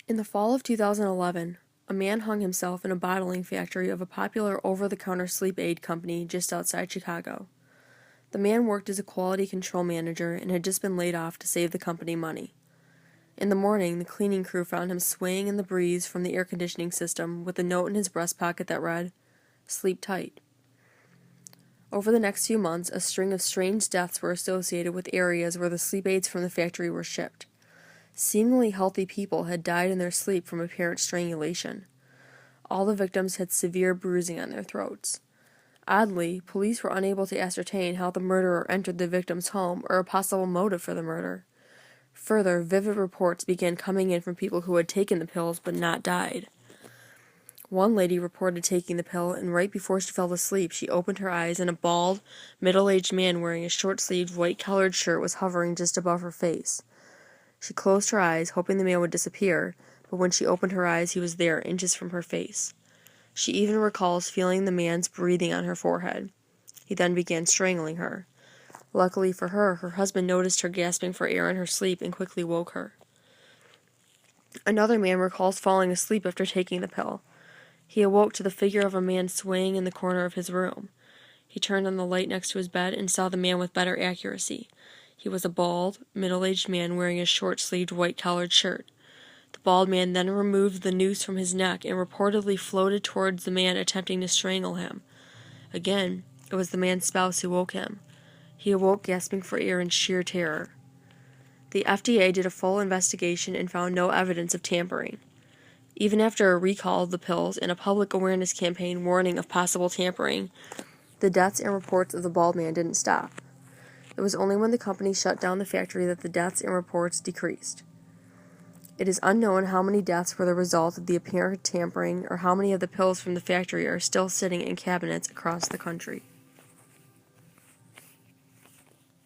In the fall of 2011, a man hung himself in a bottling factory of a popular over-the-counter sleep aid company just outside Chicago. The man worked as a quality control manager and had just been laid off to save the company money. In the morning, the cleaning crew found him swaying in the breeze from the air conditioning system with a note in his breast pocket that read, "Sleep tight." Over the next few months, a string of strange deaths were associated with areas where the sleep aids from the factory were shipped. Seemingly healthy people had died in their sleep from apparent strangulation. All the victims had severe bruising on their throats. Oddly, police were unable to ascertain how the murderer entered the victim's home or a possible motive for the murder. Further, vivid reports began coming in from people who had taken the pills but not died. One lady reported taking the pill, and right before she fell asleep, she opened her eyes and a bald, middle-aged man wearing a short-sleeved, white-collared shirt was hovering just above her face. She closed her eyes, hoping the man would disappear, but when she opened her eyes, he was there, inches from her face. She even recalls feeling the man's breathing on her forehead. He then began strangling her. Luckily for her, her husband noticed her gasping for air in her sleep and quickly woke her. Another man recalls falling asleep after taking the pill. He awoke to the figure of a man swaying in the corner of his room. He turned on the light next to his bed and saw the man with better accuracy. He was a bald, middle-aged man wearing a short-sleeved, white-collared shirt. The bald man then removed the noose from his neck and reportedly floated towards the man attempting to strangle him. Again, it was the man's spouse who woke him. He awoke gasping for air in sheer terror. The FDA did a full investigation and found no evidence of tampering. Even after a recall of the pills and a public awareness campaign warning of possible tampering, the deaths and reports of the bald man didn't stop. It was only when the company shut down the factory that the deaths and reports decreased. It is unknown how many deaths were the result of the apparent tampering or how many of the pills from the factory are still sitting in cabinets across the country.